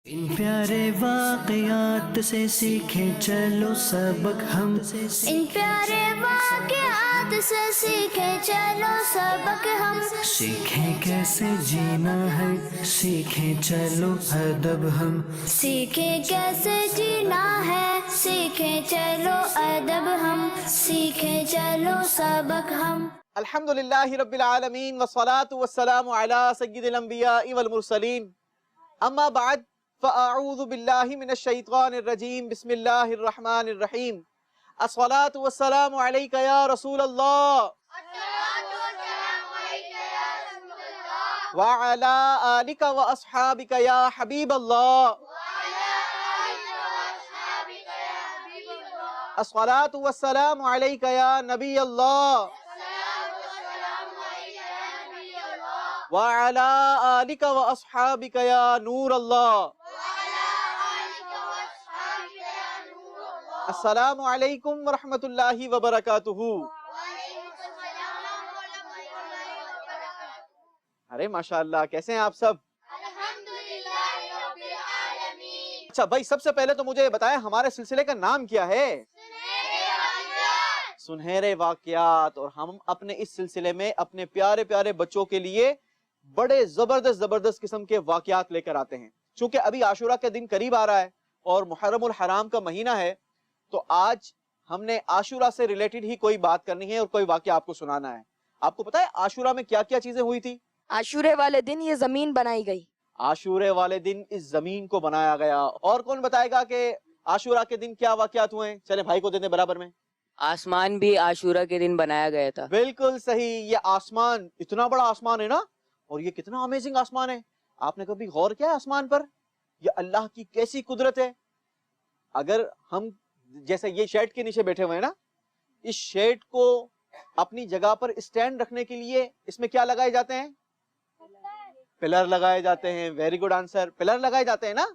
ان پیارے واقعات سے سیکھیں چلو سبق ہم، ان پیارے واقعات سے سیکھیں چلو سبق ہم، سیکھیں کیسے جینا ہے، سیکھیں چلو ادب ہم، سیکھیں کیسے جینا ہے، سیکھیں چلو ادب ہم، سیکھیں چلو سبق ہم۔ الحمدللہ رب العالمین والصلاة والسلام علی سید الانبیاء والمرسلین، اما بعد فاعوذ باللہ من الشیطان الرجیم، بسم اللہ الرحمن الرحیم۔ الصلاة والسلام علیک یا رسول اللہ وعلی آلک واصحابک یا حبیب اللہ۔ الصلاة والسلام علیک یا نبی اللہ وعلی آلک واصحابک یا نور اللہ۔ السلام علیکم ورحمۃ اللہ وبرکاتہ۔ ارے ماشاءاللہ، کیسے ہیں آپ سب؟ اچھا بھائی، سب سے پہلے تو مجھے یہ بتائیں ہمارے سلسلے کا نام کیا ہے؟ سنہرے واقعات۔ اور ہم اپنے اس سلسلے میں اپنے پیارے پیارے بچوں کے لیے بڑے زبردست قسم کے واقعات لے کر آتے ہیں۔ چونکہ ابھی عاشورہ کے دن قریب آ رہا ہے اور محرم الحرام کا مہینہ ہے، تو آج ہم نے عاشورہ سے ریلیٹڈ ہی کوئی بات کرنی ہے اور کوئی واقعہ آپ کو سنانا ہے۔ آپ کو پتا ہے عاشورہ میں کیا کیا چیزیں ہوئی تھی؟ عاشورے والے دن یہ زمین بنائی گئی۔ عاشورے والے دن اس زمین کو بنایا گیا۔ اور کون بتائے گا کہ عاشورہ کے دن کیا واقعات ہوئے ہیں؟ چلیں بھائی کو دے دیں برابر میں۔ آسمان بھی عاشورہ کے دن بنایا گیا تھا۔ بالکل صحیح۔ یہ آسمان، اتنا بڑا آسمان ہے نا، اور یہ کتنا امیزنگ آسمان ہے۔ آپ نے کبھی غور کیا ہے آسمان پر؟ یہ اللہ کی کیسی قدرت ہے۔ اگر ہم جیسے یہ شیڈ کے نیچے بیٹھے ہوئے ہیں نا، اس شیڈ کو اپنی جگہ پر اسٹینڈ رکھنے کے لیے اس میں کیا لگائے جاتے ہیں؟ پلر لگائے جاتے ہیں۔ ویری گڈ آنسر، پلر لگائے جاتے ہیں نا۔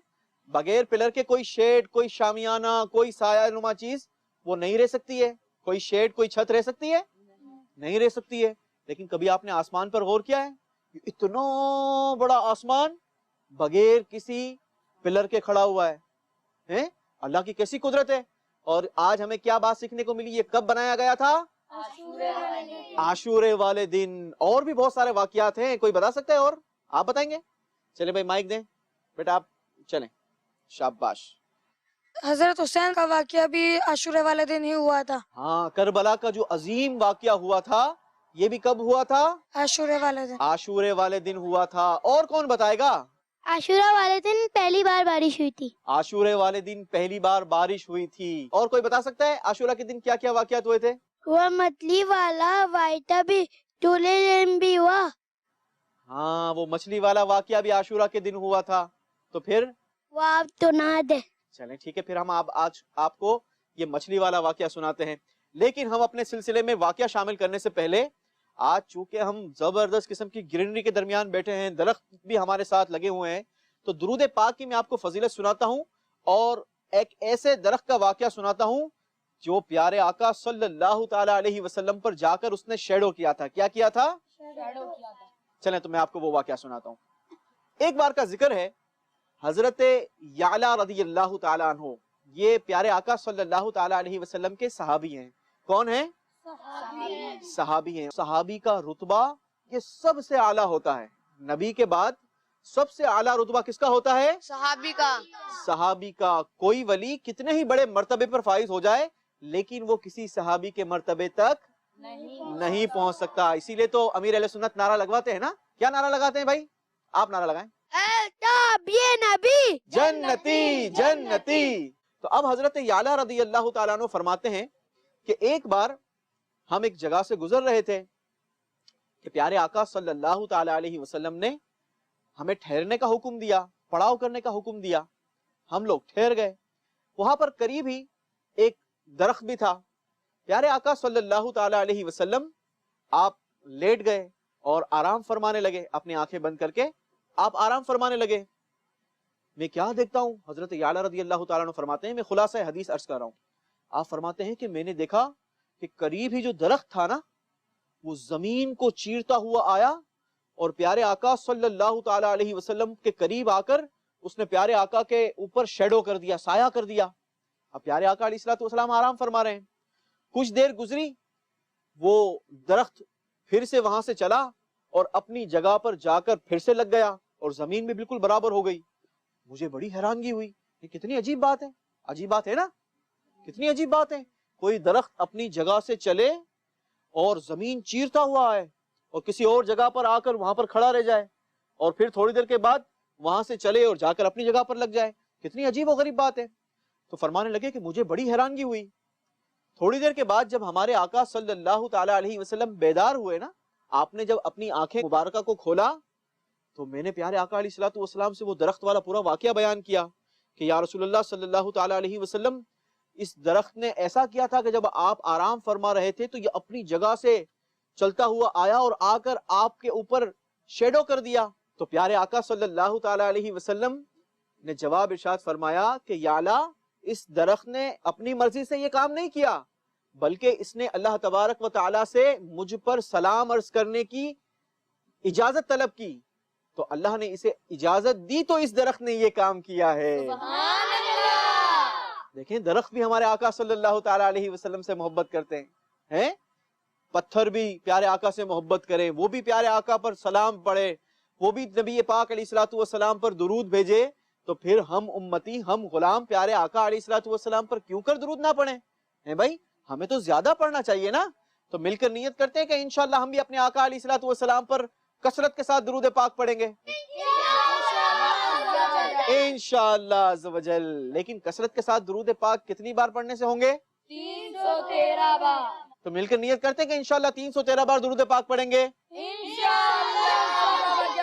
بغیر پلر کے کوئی شیڈ، کوئی شامیانہ، کوئی سایہ نما چیز وہ نہیں رہ سکتی ہے۔ کوئی شیڈ، کوئی چھت رہ سکتی ہے؟ نہیں رہ سکتی ہے۔ لیکن کبھی آپ نے آسمان پر غور کیا ہے؟ اتنا بڑا آسمان بغیر کسی پلر کے کھڑا ہوا ہے۔ اللہ کی کیسی قدرت ہے۔ اور آج ہمیں کیا بات سیکھنے کو ملی؟ یہ کب بنایا گیا تھا؟ عاشورے والے دن۔ اور بھی بہت سارے واقعات ہیں، کوئی بتا سکتا ہے؟ اور آپ بتائیں گے؟ چلیں بھائی مائک دیں بیٹا، آپ چلیں، شاباش۔ حضرت حسین کا واقعہ بھی عاشورے والے دن ہی ہوا تھا۔ ہاں، کربلا کا جو عظیم واقعہ ہوا تھا، یہ بھی کب ہوا تھا؟ عاشورے والے دن۔ عاشورے والے دن ہوا تھا۔ اور کون بتائے گا؟ عاشورہ والے دن پہلی بار بارش ہوئی تھی۔ عاشورے والے دن پہلی بار بارش ہوئی تھی۔ اور کوئی بتا سکتا ہے عاشورہ کے دن کیا کیا واقعات ہوئے تھے؟ وہ مچھلی والا وائٹا بھی ٹولے دن بھی ہوا۔ ہاں، وہ مچھلی والا واقعہ بھی عاشورہ کے دن ہوا تھا۔ تو پھر وہ آپ تو نہ دے۔ چلیں ٹھیک ہے، پھر ہم آج آپ کو یہ مچھلی والا واقعہ سناتے ہیں۔ لیکن ہم اپنے سلسلے میں واقعہ شامل کرنے سے پہلے، آج چونکہ ہم زبردست قسم کی گرینری کے درمیان بیٹھے ہیں، درخت بھی ہمارے ساتھ لگے ہوئے ہیں، تو درود پاک کی میں آپ کو فضیلت سناتا ہوں اور ایک ایسے درخت کا واقعہ سناتا ہوں جو پیارے آقا صلی اللہ تعالی علیہ وسلم پر جا کر اس نے شیڈو کیا تھا۔ کیا کیا تھا؟ چلیں تو میں آپ کو وہ واقعہ سناتا ہوں۔ ایک بار کا ذکر ہے، حضرت یعلا رضی اللہ تعالیٰ عنہ، یہ پیارے آقا صلی اللہ تعالیٰ علیہ وسلم کے صحابی ہیں۔ کون ہیں؟ صحابی ہیں۔ صحابی کا رتبہ یہ سب سے اعلیٰ ہوتا ہے۔ نبی کے بعد سب سے اعلیٰ رتبہ کس کا ہوتا ہے؟ صحابی کا۔ صحابی کا۔ کوئی ولی کتنے ہی بڑے مرتبے پر فائز ہو جائے، لیکن وہ کسی صحابی کے مرتبے تک نہیں پہنچ سکتا۔ اسی لیے تو امیر اہل سنت نعرہ لگواتے ہیں نا۔ کیا نعرہ لگاتے ہیں بھائی؟ آپ نعرہ لگائیں۔ یہ نبی جنتی جنتی۔ تو اب حضرت یعلا رضی اللہ تعالیٰ عنہ فرماتے ہیں کہ ایک بار ہم ایک جگہ سے گزر رہے تھے کہ پیارے آقا صلی اللہ تعالیٰ علیہ وسلم نے ہمیں ٹھہرنے کا حکم دیا، پڑاؤ کرنے کا حکم دیا۔ ہم لوگ ٹھہر گئے۔ وہاں پر قریب ہی ایک درخت بھی تھا۔ پیارے آقا صلی اللہ تعالیٰ علیہ وسلم آپ لیٹ گئے اور آرام فرمانے لگے، اپنی آنکھیں بند کر کے آپ آرام فرمانے لگے۔ میں کیا دیکھتا ہوں؟ حضرت یعلا رضی اللہ تعالیٰ عنہ فرماتے ہیں، میں خلاصہ حدیث عرض کر رہا ہوں، آپ فرماتے ہیں کہ میں نے دیکھا کہ قریب ہی جو درخت تھا نا، وہ زمین کو چیرتا ہوا آیا اور پیارے آقا صلی اللہ تعالی علیہ وسلم کے قریب آ کر اس نے پیارے آقا کے اوپر شیڈو کر دیا, سایہ کر دیا. اب پیارے آقا علیہ الصلوۃ والسلام آرام فرما رہے ہیں. کچھ دیر گزری, وہ درخت پھر سے وہاں سے چلا اور اپنی جگہ پر جا کر پھر سے لگ گیا اور زمین بھی بالکل برابر ہو گئی. مجھے بڑی حیرانگی ہوئی, یہ کتنی عجیب بات ہے. عجیب بات ہے نا, کتنی عجیب بات ہے. کوئی درخت اپنی جگہ سے چلے اور زمین چیرتا ہوا آئے اور کسی اور جگہ پر آ کر وہاں پر کھڑا رہ جائے, اور پھر تھوڑی دیر کے بعد وہاں سے چلے اور جا کر اپنی جگہ پر لگ جائے. کتنی عجیب و غریب بات ہے. تو فرمانے لگے کہ مجھے بڑی حیرانگی ہوئی. تھوڑی دیر کے بعد جب ہمارے آقا صلی اللہ تعالی علیہ وسلم بیدار ہوئے نا, آپ نے جب اپنی آنکھیں مبارکہ کو کھولا, تو میں نے پیارے آقا علیہ الصلوۃ والسلام سے وہ درخت والا پورا واقعہ بیان کیا کہ یا رسول اللہ صلی اللہ تعالی علیہ وسلم, اس درخت نے ایسا کیا تھا کہ جب آپ آرام فرما رہے تھے تو یہ اپنی جگہ سے چلتا ہوا آیا اور آ کر آپ کے اوپر شیڈو کر دیا. تو پیارے آقا صلی اللہ تعالی علیہ وسلم نے جواب ارشاد فرمایا کہ یا اللہ, اس درخت نے اپنی مرضی سے یہ کام نہیں کیا, بلکہ اس نے اللہ تبارک و تعالی سے مجھ پر سلام عرض کرنے کی اجازت طلب کی, تو اللہ نے اسے اجازت دی تو اس درخت نے یہ کام کیا ہے. دیکھیں, درخت بھی ہمارے آقا صلی اللہ تعالی علیہ وسلم سے محبت کرتے ہیں, پتھر بھی پیارے آقا سے محبت کریں, وہ بھی پیارے آقا پر سلام پڑھے, وہ بھی نبی پاک علیہ الصلوۃ والسلام پر درود بھیجے. تو پھر ہم امتی, ہم غلام پیارے آقا علیہ الصلوۃ والسلام پر کیوں کر درود نہ پڑھیں؟ بھائی ہمیں تو زیادہ پڑھنا چاہیے نا. تو مل کر نیت کرتے ہیں کہ انشاءاللہ ہم بھی اپنے آقا علیہ الصلوۃ والسلام پر کثرت کے ساتھ درود پاک پڑھیں گے انشاءاللہ عز و جل. لیکن کثرت کے ساتھ درود پاک کتنی بار پڑھنے سے ہوں گے؟ 313 بار. تو مل کر نیت کرتے ہیں کہ انشاءاللہ 313 بار درود پاک پڑھیں گے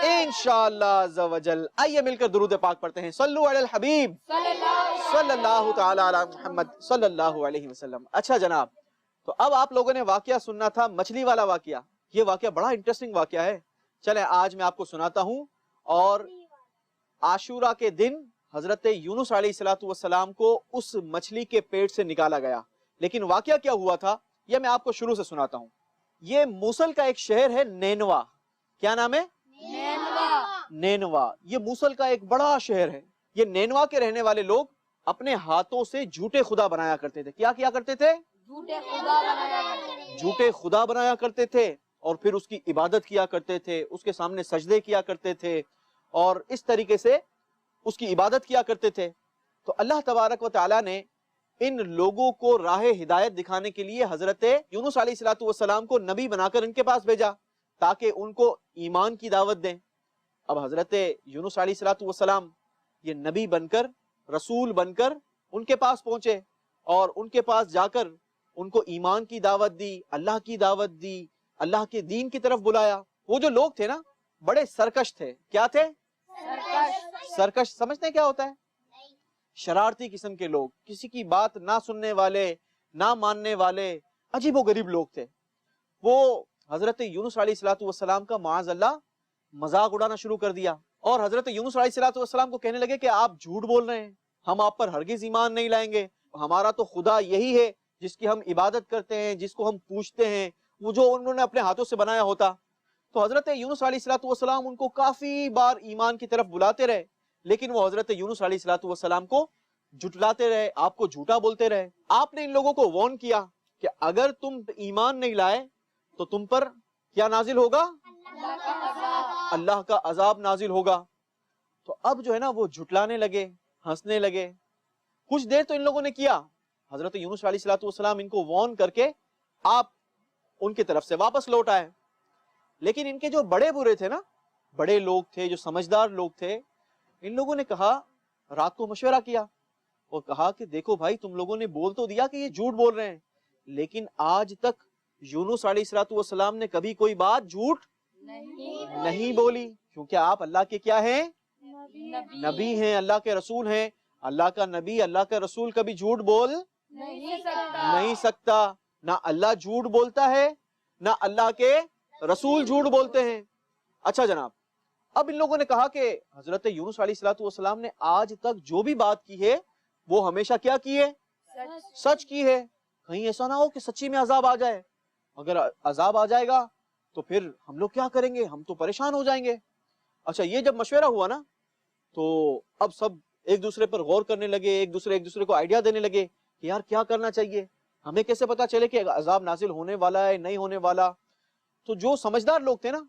انشاءاللہ عز و جل. آئیے مل کر درود پاک پڑھتے ہیں. صلو علی الحبیب صلی اللہ تعالی علی محمد صلی اللہ علیہ وسلم. اچھا جناب, تو اب آپ لوگوں نے واقعہ سننا تھا, مچھلی والا واقعہ. یہ واقعہ بڑا انٹرسٹنگ واقعہ ہے. چلیں آج میں آپ کو سناتا ہوں. اور عاشورہ کے دن حضرت یونس علیہ الصلوۃ والسلام کو اس مچھلی کے پیٹ سے نکالا گیا. لیکن واقعہ کیا ہوا تھا یہ میں آپ کو شروع سے سناتا ہوں. یہ موصل کا ایک شہر ہے نینوا. کیا نام ہے؟ نینوا. یہ موصل کا ایک بڑا شہر ہے. یہ نینوا کے رہنے والے لوگ اپنے ہاتھوں سے جھوٹے خدا بنایا کرتے تھے. کیا کیا کرتے تھے؟ جھوٹے خدا بنایا کرتے تھے, اور پھر اس کی عبادت کیا کرتے تھے, اس کے سامنے سجدے کیا کرتے تھے, اور اس طریقے سے اس کی عبادت کیا کرتے تھے. تو اللہ تبارک و تعالیٰ نے ان لوگوں کو راہ ہدایت دکھانے کے لیے حضرت یونس علیہ الصلوۃ والسلام کو نبی بنا کر ان کے پاس بھیجا تاکہ ان کو ایمان کی دعوت دیں. اب حضرت یونس علیہ الصلوۃ والسلام یہ نبی بن کر, رسول بن کر ان کے پاس پہنچے, اور ان کے پاس جا کر ان کو ایمان کی دعوت دی, اللہ کی دعوت دی, اللہ کے دین کی طرف بلایا. وہ جو لوگ تھے نا بڑے سرکش تھے. کیا تھے؟ سرکش. سمجھتے ہیں کیا ہوتا ہے؟ شرارتی قسم کے لوگ, کسی کی بات نہ سننے والے, نہ ماننے والے, عجیب و غریب لوگ تھے. وہ حضرت یونس علیہ الصلوۃ والسلام کا معاذ اللہ مذاق اڑانا شروع کر دیا, اور حضرت یونس علیہ الصلوۃ والسلام کو کہنے لگے کہ آپ جھوٹ بول رہے ہیں, ہم آپ پر ہرگز ایمان نہیں لائیں گے, ہمارا تو خدا یہی ہے جس کی ہم عبادت کرتے ہیں, جس کو ہم پوچھتے ہیں, وہ جو انہوں نے اپنے ہاتھوں سے بنایا ہوتا. تو حضرت یونس علیہ الصلوۃ والسلام ان کو کافی بار ایمان کی طرف بلاتے رہے, لیکن وہ حضرت یونس علیہ الصلوۃ والسلام کو جھٹلاتے رہے, آپ کو جھوٹا بولتے رہے. آپ نے ان لوگوں کو وارن کیا کہ اگر تم ایمان نہیں لائے تو تم پر کیا نازل ہوگا؟ اللہ کا عذاب نازل ہوگا. تو اب جو ہے نا وہ جھٹلانے لگے, ہنسنے لگے. کچھ دیر تو ان لوگوں نے کیا, حضرت یونس علیہ الصلوۃ والسلام ان کو وارن کر کے آپ ان کی طرف سے واپس لوٹ آئے. لیکن ان کے جو بڑے برے تھے نا, بڑے لوگ تھے, جو سمجھدار لوگ تھے, ان لوگوں نے کہا, رات کو مشورہ کیا اور کہا کہ دیکھو بھائی, تم لوگوں نے بول تو دیا کہ یہ جھوٹ بول رہے ہیں, لیکن آج تک یونس علیہ الصلوۃ والسلام نے کبھی کوئی بات جھوٹ نہیں بولی, کیونکہ آپ اللہ کے کیا ہیں؟ نبی ہیں, اللہ کے رسول ہیں. اللہ کا نبی, اللہ کا رسول کبھی جھوٹ بول نہیں سکتا. نہ اللہ جھوٹ بولتا ہے, نہ اللہ کے رسول جھوٹ بولتے ہیں. اچھا جناب, اب ان لوگوں نے کہا کہ حضرت یونس علیہ الصلوۃ والسلام نے آج تک جو بھی بات کی ہے وہ ہمیشہ کیا کی ہے؟ سچ کی ہے. کہیں ایسا نہ ہو کہ سچی میں عذاب آ جائے. اگر عذاب آ جائے گا تو پھر ہم لوگ کیا کریں گے؟ ہم تو پریشان ہو جائیں گے. اچھا, یہ جب مشورہ ہوا نا تو اب سب ایک دوسرے پر غور کرنے لگے, ایک دوسرے کو آئیڈیا دینے لگے کہ یار کیا کرنا چاہیے, ہمیں کیسے پتا چلے کہ عذاب نازل ہونے والا ہے نہیں ہونے والا. تو جو سمجھدار لوگ تھے نا,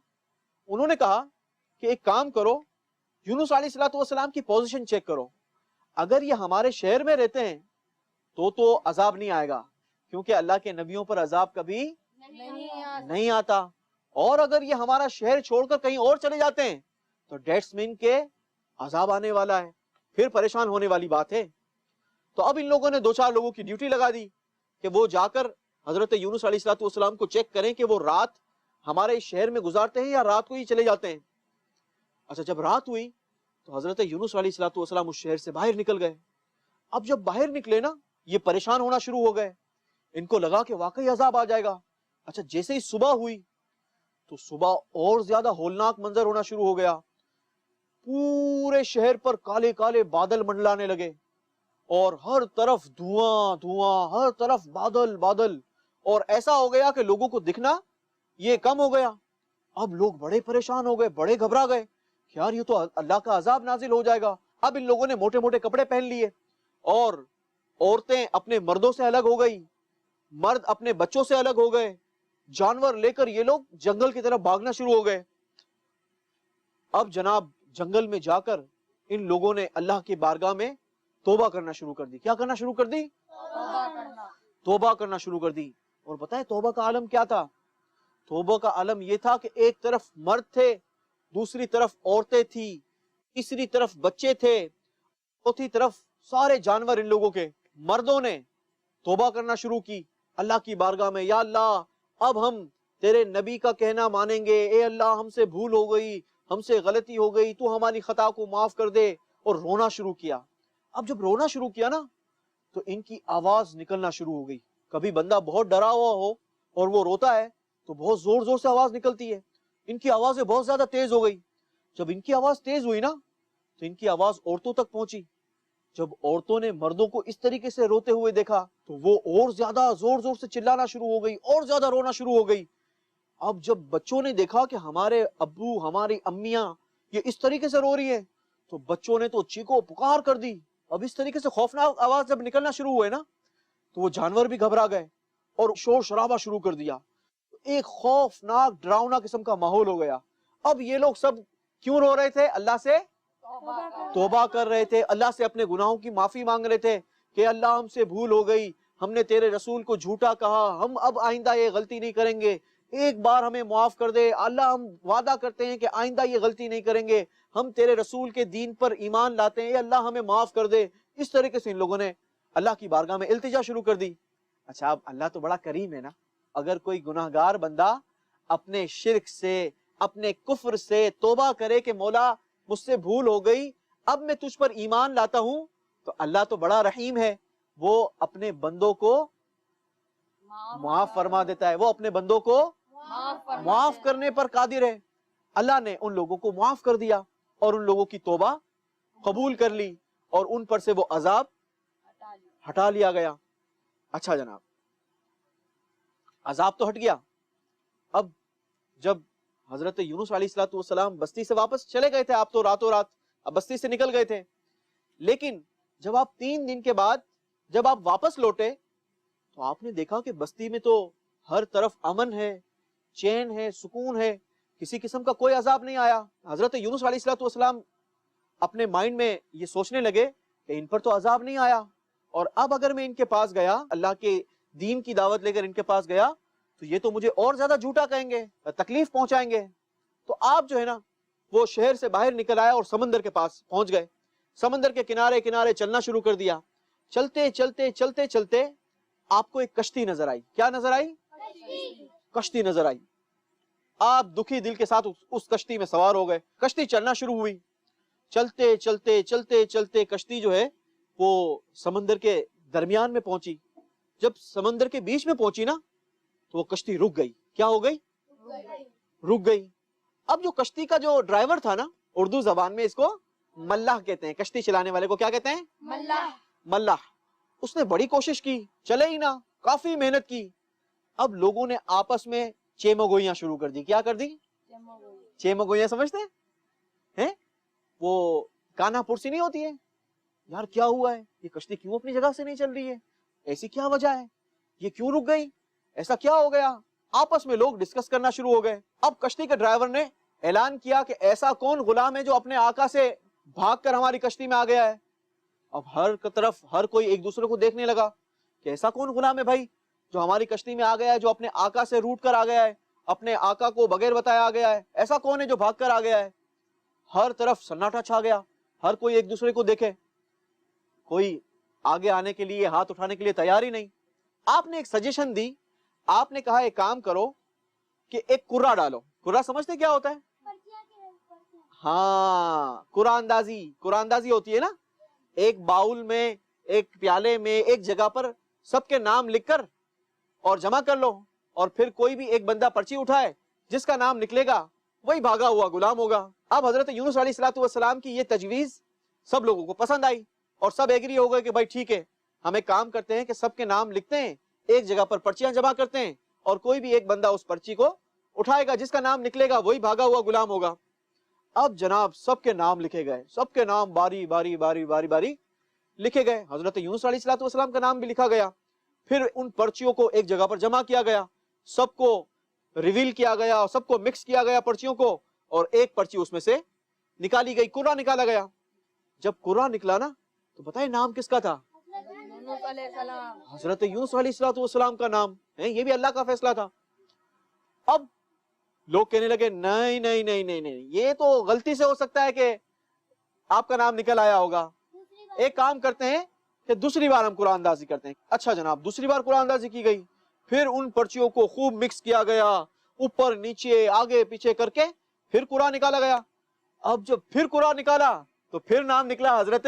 انہوں نے کہا کہ ایک کام کرو, یونس علیہ الصلوۃ والسلام کی پوزیشن چیک کرو, اگر یہ ہمارے شہر میں رہتے ہیں تو عذاب نہیں آئے گا, کیونکہ اللہ کے نبیوں پر عذاب کبھی نہیں آتا, اور اگر یہ ہمارا شہر چھوڑ کر کہیں اور چلے جاتے ہیں تو ڈیٹس مین کے عذاب آنے والا ہے, پھر پریشان ہونے والی بات ہے. تو اب ان لوگوں نے 2-4 لوگوں کی ڈیوٹی لگا دی کہ وہ جا کر حضرت یونس علیہ الصلوۃ والسلام کو چیک کریں کہ وہ رات ہمارے شہر میں گزارتے ہیں یا رات کو ہی چلے جاتے ہیں. اچھا, جب رات ہوئی تو حضرت یونس علیہ الصلوۃ والسلام اس شہر سے باہر نکل گئے. اب جب باہر نکلے نا, یہ پریشان ہونا شروع ہو گئے, ان کو لگا کہ واقعی عذاب آ جائے گا. اچھا, جیسے ہی صبح ہوئی تو صبح اور زیادہ ہولناک منظر ہونا شروع ہو گیا. پورے شہر پر کالے کالے بادل منڈلانے لگے اور ہر طرف دھواں دھواں, ہر طرف بادل بادل, اور ایسا ہو گیا کہ لوگوں کو دکھنا یہ کم ہو گیا. اب لوگ بڑے پریشان ہو گئے, بڑے گھبرا گئے کہ یار یہ تو اللہ کا عذاب نازل ہو جائے گا. اب ان لوگوں نے موٹے موٹے کپڑے پہن لیے, اور عورتیں اپنے مردوں سے الگ ہو گئی, مرد اپنے بچوں سے الگ ہو گئے, جانور لے کر یہ لوگ جنگل کی طرف بھاگنا شروع ہو گئے. اب جناب جنگل میں جا کر ان لوگوں نے اللہ کی بارگاہ میں توبہ کرنا شروع کر دی. کیا کرنا شروع کر دی؟ توبہ کرنا شروع کر دی. اور پتہ ہے توبہ کا عالم کیا تھا؟ توبہ کا عالم یہ تھا کہ ایک طرف مرد تھے, دوسری طرف عورتیں تھی, تیسری طرف بچے تھے, چوتھی طرف سارے جانور ان لوگوں کے. مردوں نے توبہ کرنا شروع کی اللہ کی بارگاہ میں, یا اللہ اب ہم تیرے نبی کا کہنا مانیں گے, اے اللہ ہم سے بھول ہو گئی, ہم سے غلطی ہو گئی, تو ہماری خطا کو معاف کر دے. اور رونا شروع کیا. اب جب رونا شروع کیا نا تو ان کی آواز نکلنا شروع ہو گئی. کبھی بندہ بہت ڈرا ہوا ہو اور وہ روتا ہے تو بہت زور زور سے آواز نکلتی ہے. ان کی آوازیں بہت زیادہ تیز ہو گئی. جب ان کی آواز تیز ہوئی نا تو ان کی آواز عورتوں تک پہنچی. جب عورتوں نے مردوں کو اس طریقے سے روتے ہوئے دیکھا تو وہ اور زیادہ زور زور سے چلانا شروع ہو گئی, اور زیادہ رونا شروع ہو گئی. اب جب بچوں نے دیکھا کہ ہمارے ابو ہماری امیاں یہ اس طریقے سے رو رہی ہیں تو بچوں نے تو چیخو پکار کر دی. اب اس طریقے سے خوفناک آواز جب نکلنا شروع ہوئے نا تو وہ جانور بھی گھبرا گئے اور شور شرابہ شروع کر دیا. ایک خوفناک ڈراؤنا قسم کا ماحول ہو گیا. اب یہ لوگ سب کیوں رو رہے تھے؟ اللہ سے توبہ کر رہے تھے, اللہ سے اپنے گناہوں کی معافی مانگ رہے تھے کہ اللہ ہم سے بھول ہو گئی, ہم نے تیرے رسول کو جھوٹا کہا, ہم اب آئندہ یہ غلطی نہیں کریں گے, ایک بار ہمیں معاف کر دے اللہ, ہم وعدہ کرتے ہیں کہ آئندہ یہ غلطی نہیں کریں گے, ہم تیرے رسول کے دین پر ایمان لاتے ہیں, اے اللہ ہمیں معاف کر دے. اس طریقے سے ان لوگوں نے اللہ کی بارگاہ میں التجا شروع کر دی. اچھا, اب اللہ تو بڑا کریم ہے نا, اگر کوئی گناہگار بندہ اپنے شرک سے اپنے کفر سے توبہ کرے کہ مولا مجھ سے بھول ہو گئی, اب میں تجھ پر ایمان لاتا ہوں, تو اللہ تو بڑا رحیم ہے, وہ اپنے بندوں کو معاف فرما دیتا ہے, وہ اپنے بندوں کو معاف کرنے پر قادر ہے. اللہ نے ان لوگوں کو معاف کر دیا اور ان لوگوں کی توبہ قبول کر لی اور ان پر سے وہ عذاب ہٹا لیا گیا. اچھا جناب, عذاب تو ہٹ گیا. اب جب حضرت یونس علیہ الصلوۃ والسلام بستی سے واپس چلے گئے تھے, آپ تو راتوں رات اب بستی سے نکل گئے تھے, لیکن جب آپ 3 دن کے بعد جب آپ واپس لوٹے تو آپ نے دیکھا کہ بستی میں تو ہر طرف امن ہے, چین ہے, سکون ہے, کسی قسم کا کوئی عذاب نہیں آیا. حضرت یونس علیہ الصلوۃ والسلام اپنے مائنڈ میں یہ سوچنے لگے کہ ان پر تو عذاب نہیں آیا, اور اب اگر میں ان کے پاس گیا, اللہ کے دین کی دعوت لے کر ان کے پاس گیا, تو یہ تو مجھے اور زیادہ جھوٹا کہیں گے, تکلیف پہنچائیں گے. تو آپ جو ہے نا وہ شہر سے باہر نکل آئے اور سمندر کے پاس پہنچ گئے. سمندر کے کنارے کنارے چلنا شروع کر دیا. چلتے چلتے چلتے چلتے آپ کو ایک کشتی نظر آئی. کیا نظر آئی؟ کشتی نظر آئی. آپ دکھی دل کے ساتھ اس کشتی میں سوار ہو گئے. کشتی چلنا شروع ہوئی. چلتے چلتے چلتے چلتے کشتی جو ہے وہ سمندر کے درمیان میں پہنچی. جب سمندر کے بیچ میں پہنچی نا تو وہ کشتی رک گئی. کیا ہو گئی؟ رک گئی. اب جو کشتی کا جو ڈرائیور تھا نا, اردو زبان میں اس کو ملاح کہتے ہیں, کشتی چلانے والے کو کیا کہتے ہیں؟ ملاح. اس نے بڑی کوشش کی, چلے ہی نہ, کافی محنت کی. اب لوگوں نے آپس میں چیمگوئیاں شروع کر دی. کیا کر دی؟ چیمگوئیاں سمجھتے ہیں؟ وہ کانا پرسی نہیں ہوتی ہے، یار کیا ہوا ہے، یہ کشتی کیوں اپنی جگہ سے نہیں چل رہی ہے، ایسی کیا وجہ ہے، یہ کیوں رک گئی، ایسا کیا ہو گیا؟ آپس میں لوگ ڈسکس کرنا شروع ہو گئے۔ اب کشتی کے ڈرائیور نے اعلان کیا کہ ایسا کون غلام ہے جو اپنے آقا سے بھاگ کر ہماری کشتی میں آ گیا ہے۔ اب ہر طرف ہر کوئی ایک دوسرے کو دیکھنے لگا کہ ایسا کون غلام ہے بھائی جو ہماری کشتی میں آ گیا ہے، جو اپنے آقا سے روٹ کر آ گیا ہے، اپنے آقا کو بغیر بتائے آ گیا ہے، ایسا کون ہے جو بھاگ کر آ گیا ہے؟ ہر طرف سناٹا چھا گیا، ہر کوئی ایک دوسرے کو دیکھے، کوئی آگے آنے کے لیے ہاتھ اٹھانے کے لیے تیار ہی نہیں۔ آپ نے ایک سجیشن دی، آپ نے کہا ایک کام کرو کہ ایک کرا ڈالو۔ کرا سمجھتے کیا ہوتا ہے؟ ہاں، قرآن اندازی ہوتی ہے نا، ایک باؤل میں، ایک پیالے میں، ایک جگہ پر سب کے نام لکھ کر اور جمع کر لو، اور پھر کوئی بھی ایک بندہ پرچی اٹھائے، جس کا نام نکلے گا وہی بھاگا ہوا غلام ہوگا۔ اب حضرت یونس علیہ السلام کی یہ تجویز سب لوگوں کو پسند آئی اور سب ایگری ہو گئے کہ بھائی ٹھیک ہے، ہم ایک کام کرتے ہیں کہ سب کے نام لکھتے ہیں، ایک جگہ پر پرچیاں جمع کرتے ہیں، اور کوئی بھی ایک بندہ اس پرچی کو اٹھائے گا، جس کا نام نکلے گا وہی بھاگا ہوا غلام ہوگا۔ اب جناب سب کے نام لکھے گئے، سب کے نام باری باری باری باری باری لکھے گئے، حضرت یونس علیہ السلام کا نام بھی لکھا گیا۔ پھر ان پرچیوں کو ایک جگہ پر جمع کیا گیا، سب کو ریویل کیا گیا، سب کو مکس کیا گیا پرچیوں کو، اور ایک پرچی اس میں سے نکالی گئی، قرآن نکالا گیا۔ جب قرآن نکلا نا تو بتائیں نام کس کا تھا؟ حضرت یونس علیہ السلام کا نام ہے، یہ بھی اللہ کا فیصلہ تھا۔ اب لوگ کہنے لگے نہیں نہیں نہیں نہیں نہیں، یہ تو غلطی سے ہو سکتا ہے کہ آپ کا نام نکل آیا ہوگا، ایک کام کرتے ہیں کہ دوسری بار ہم قرآن اندازی کرتے ہیں۔ اچھا جناب، دوسری بار قرآن اندازی کی گئی، پھر ان پرچیوں کو خوب مکس کیا گیا، اوپر نیچے آگے پیچھے کر کے پھر قرآن نکالا گیا۔ اب جب پھر قرآن نکالا تو پھر نام نکلا حضرت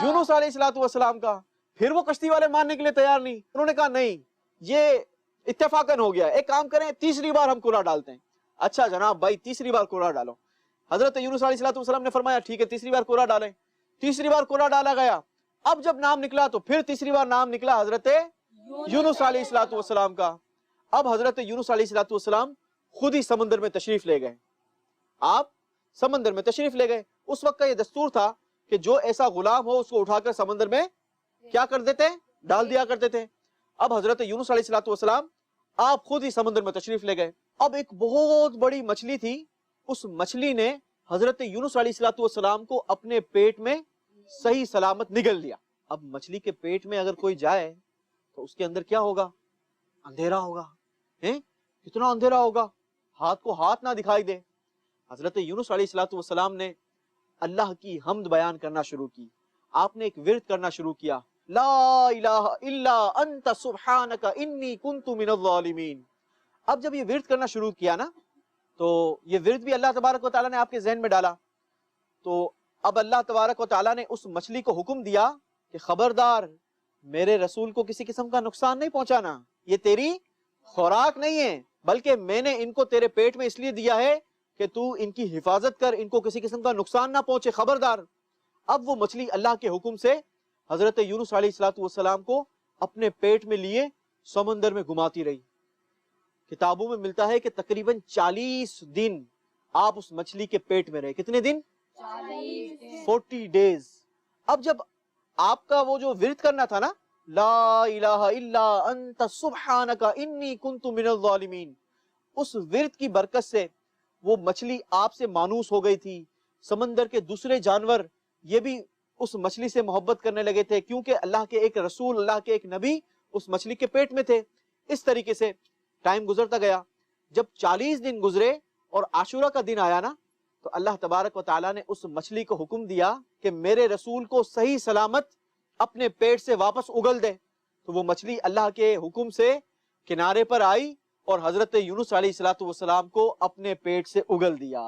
یونس علیہ السلام کا۔ پھر وہ کشتی والے ماننے کے لیے تیار نہیں، انہوں نے کہا نہیں، یہ اتفاقاً ہو گیا، ایک کام کریں تیسری بار ہم قرآن ڈالتے ہیں۔ اچھا جناب بھائی تیسری بار قرآن ڈالو۔ حضرت یونس علیہ السلام نے فرمایا ٹھیک ہے تیسری بار قرآن ڈالیں۔ تیسری بار قرآن ڈالا گیا، اب جب نام نکلا تو پھر تیسری بار نام نکلا حضرت یونس علیہ السلام کا۔ اب حضرت یونس علیہ السلام خود ہی سمندر میں تشریف لے گئے، آپ سمندر میں تشریف لے گئے۔ اس وقت کا یہ دستور تھا کہ جو ایسا غلام ہو اس کو اٹھا کر سمندر میں کیا کر دیتے، ڈال دیا کرتے تھے۔ اب حضرت یونس علیہ السلام آپ خود ہی سمندر میں تشریف لے گئے۔ اب ایک بہت بڑی مچھلی تھی، اس مچھلی نے حضرت یونس علیہ السلام کو اپنے پیٹ میں صحیح سلامت نگل لیا۔ اب مچھلی کے پیٹ میں اگر کوئی جائے تو اس کے اندر کیا ہوگا؟ اندھیرا ہوگا، کتنا اندھیرا ہوگا، ہاتھ کو ہاتھ نہ دکھائی دے۔ حضرت یونس علیہ السلام نے اللہ کی حمد بیان کرنا شروع کی، آپ نے ایک ورد کرنا شروع کیا، لا الہ الا انت سبحانک انی کنت من الظالمین۔ اب جب یہ ورد کرنا شروع کیا نا تو یہ ورد بھی اللہ تبارک و تعالیٰ نے آپ کے ذہن میں ڈالا، تو اب اللہ تبارک و تعالیٰ نے اس مچھلی کو حکم دیا کہ خبردار میرے رسول کو کسی قسم کا نقصان نہیں پہنچانا، یہ تیری خوراک نہیں ہے، بلکہ میں نے ان کو تیرے پیٹ میں اس لیے دیا ہے کہ تو ان کی حفاظت کر، ان کو کسی قسم کا نقصان نہ پہنچے، خبردار۔ اب وہ مچھلی اللہ کے حکم سے حضرت یونس علیہ السلام کو اپنے پیٹ میں لیے سمندر میں گھماتی رہی۔ کتابوں میں ملتا ہے کہ تقریباً 40 دن آپ اس مچھلی کے پیٹ میں رہے۔ کتنے دن؟ 40 ڈیز۔ اب جب آپ کا وہ جو ورد کرنا تھا نا، لا الہ الا انت سبحانک انی کنت من الظالمین، اس ورد کی برکت سے وہ مچھلی آپ سے مانوس ہو گئی تھی۔ سمندر کے دوسرے جانور یہ بھی اس مچھلی سے محبت کرنے لگے تھے، کیونکہ اللہ کے ایک رسول، اللہ کے ایک نبی اس مچھلی کے پیٹ میں تھے۔ اس طریقے سے ٹائم گزرتا گیا۔ جب 40 دن گزرے اور عاشورہ کا دن آیا نا تو اللہ تبارک و تعالیٰ نے اس مچھلی کو حکم دیا کہ میرے رسول کو صحیح سلامت اپنے پیٹ سے واپس اگل دے۔ تو وہ مچھلی اللہ کے حکم سے کنارے پر آئی اور حضرت یونس علیہ السلام کو اپنے پیٹ سے اگل دیا۔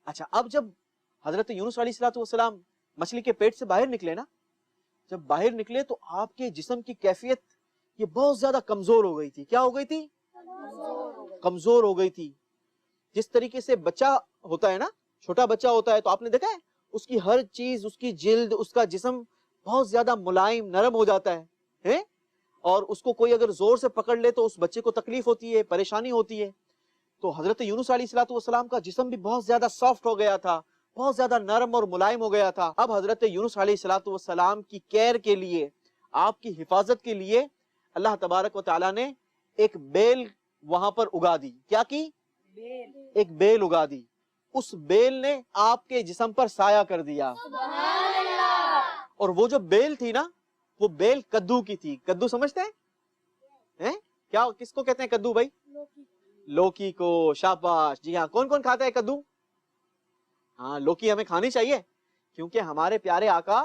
اچھا، اب جب حضرت یونس علیہ السلام مچھلی کے پیٹ سے باہر نکلے نا، جب باہر نکلے تو آپ کے جسم کی کیفیت یہ بہت زیادہ کمزور ہو گئی تھی۔ کیا ہو گئی تھی؟ کمزور ہو گئی تھی۔ جس طریقے سے بچہ ہوتا ہے نا، چھوٹا بچہ ہوتا ہے تو آپ نے دیکھا ہے اس کی ہر چیز، اس کی جلد، اس کا جسم بہت زیادہ ملائم، نرم ہو جاتا ہے، اور اس کو کوئی اگر زور سے پکڑ لے تو اس بچے کو تکلیف ہوتی ہے، پریشانی ہوتی ہے۔ تو حضرت یونس علیہ الصلوۃ والسلام کا جسم بھی بہت زیادہ سافٹ ہو گیا تھا، بہت زیادہ نرم اور ملائم ہو گیا تھا. اب حضرت یونس علیہ الصلوۃ والسلام کی کیئر کے لیے، آپ کی حفاظت کے لیے اللہ تبارک و تعالیٰ نے ایک بیل وہاں پر اگا دی. کیا کی؟ ایک بیل اگا دی. اس بیل نے آپ کے جسم پر سایہ کر دیا. اور وہ جو بیل تھی نا، وہ بیل کدو کی تھی. کدو سمجھتے ہیں؟ کیا کس کو کہتے ہیں کدو بھائی؟ لوکی کو. شاباش. جی ہاں، کون کون کھاتا ہے کدو؟ ہاں، لوکی ہمیں کھانی چاہیے کیونکہ ہمارے پیارے آقا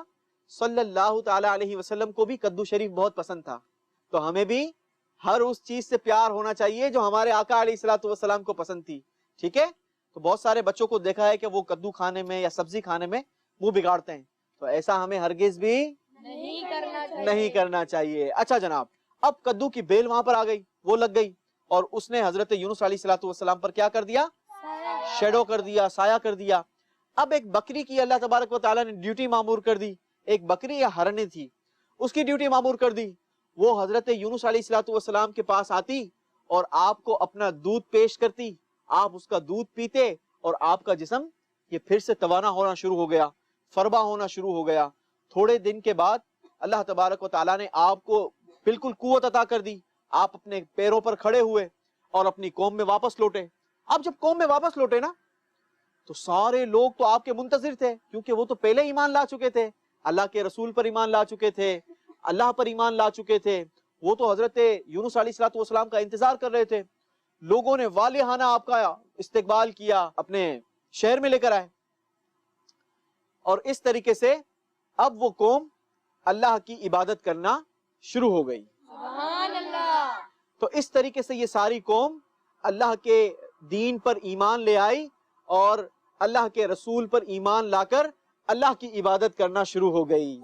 صلی اللہ تعالی علیہ وسلم کو بھی کدو شریف بہت پسند تھا. تو ہمیں بھی ہر اس چیز سے پیار ہونا چاہیے جو ہمارے آقا علیہ الصلوۃ والسلام کو پسند تھی. ٹھیک ہے؟ تو بہت سارے بچوں کو دیکھا ہے کہ وہ کدو کھانے میں یا سبزی کھانے میں منہ بگاڑتے ہیں. تو ایسا ہمیں ہرگز بھی نہیں کرنا چاہیے. اچھا جناب، اب کدو کی بیل وہاں پر آ گئی، وہ لگ گئی، اور اس نے حضرت یونس علیہ الصلوۃ والسلام پر کیا کر دیا؟ شیڈو کر دیا، سایہ کر دیا. اب ایک بکری کی اللہ تبارک و تعالیٰ نے ڈیوٹی معمور کر دی. ایک بکری یا ہرنی تھی، اس کی ڈیوٹی معمور کر دی. وہ حضرت یونس علیہ الصلوۃ والسلام کے پاس آتی اور آپ کو اپنا دودھ پیش کرتی. آپ اس کا دودھ پیتے اور آپ کا جسم یہ پھر سے توانا ہونا شروع ہو گیا، فربا ہونا شروع ہو گیا. تھوڑے دن کے بعد اللہ تبارک و تعالیٰ نے آپ کو بالکل قوت عطا کر دی. آپ اپنے پیروں پر کھڑے ہوئے اور اپنی قوم میں واپس لوٹے. آپ جب قوم میں واپس لوٹے نا، تو سارے لوگ تو آپ کے منتظر تھے، کیونکہ وہ تو پہلے ایمان لا چکے تھے، اللہ کے رسول پر ایمان لا چکے تھے، اللہ پر ایمان لا چکے تھے. وہ تو حضرت یونس علیہ الصلوۃ والسلام کا انتظار کر رہے تھے. لوگوں نے والہانہ آپ کا استقبال کیا، اپنے شہر میں لے کر آئے. اور اس طریقے سے اب وہ قوم اللہ کی عبادت کرنا شروع ہو گئی. تو اس طریقے سے یہ ساری قوم اللہ کے دین پر ایمان لے آئی اور اللہ کے رسول پر ایمان لا کر اللہ کی عبادت کرنا شروع ہو گئی.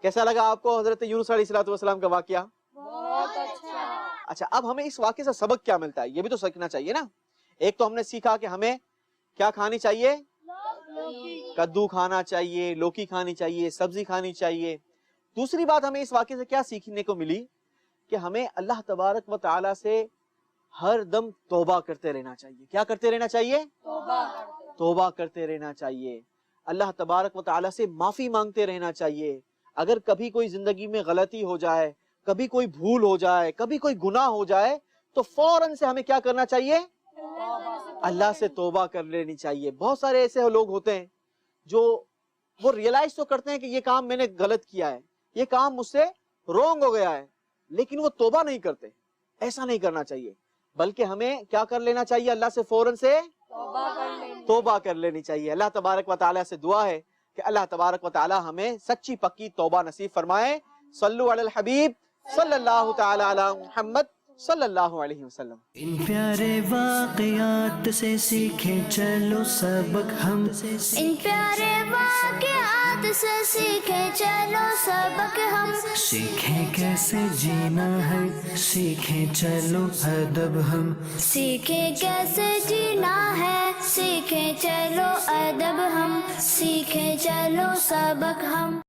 کیسا لگا آپ کو حضرت یونس علیہ الصلوۃ والسلام کا واقعہ؟ اچھا، اب ہمیں اس واقعے سے سبق کیا ملتا ہے یہ بھی تو سیکھنا چاہیے نا. ایک تو ہم نے سیکھا کہ ہمیں کیا کھانی چاہیے؟ کدو کھانا چاہیے، لوکی کھانی چاہیے، سبزی کھانی چاہیے. دوسری بات ہمیں اس واقعے سے کیا سیکھنے کو ملی کہ ہمیں اللہ تبارک و تعالی سے ہر دم توبہ کرتے رہنا چاہیے. کیا کرتے رہنا چاہیے؟ توبہ کرتے رہنا چاہیے. اللہ تبارک و تعالی سے معافی مانگتے رہنا چاہیے. اگر کبھی کوئی زندگی میں غلطی ہو جائے، کبھی کوئی بھول ہو جائے، کبھی کوئی گناہ ہو جائے، تو فوراً سے ہمیں کیا کرنا چاہیے؟ اللہ سے توبہ کر لینی چاہیے. بہت سارے ایسے لوگ ہوتے ہیں جو وہ ریئلائز تو کرتے ہیں کہ یہ کام میں نے غلط کیا ہے، یہ کام مجھ سے رونگ ہو گیا ہے، لیکن وہ توبہ نہیں کرتے. ایسا نہیں کرنا چاہیے، بلکہ ہمیں کیا کر لینا چاہیے؟ اللہ سے فوراً سے توبہ کر لینی چاہیے. اللہ تبارک و تعالیٰ سے دعا ہے کہ اللہ تبارک و تعالیٰ ہمیں سچی پکی توبہ نصیب فرمائے. صلو علی الحبیب صلی اللہ تعالی علی محمد صلی اللہ علیہ وسلم. ان پیارے واقعات سے سیکھیں چلو سبق ہم، ان پیارے واقعات سے سیکھیں چلو سبق ہم، سیکھیں کیسے جینا ہے، سیکھیں چلو ادب ہم، سیکھیں کیسے جینا ہے، سیکھیں چلو ادب ہم، سیکھیں چلو سبق ہم.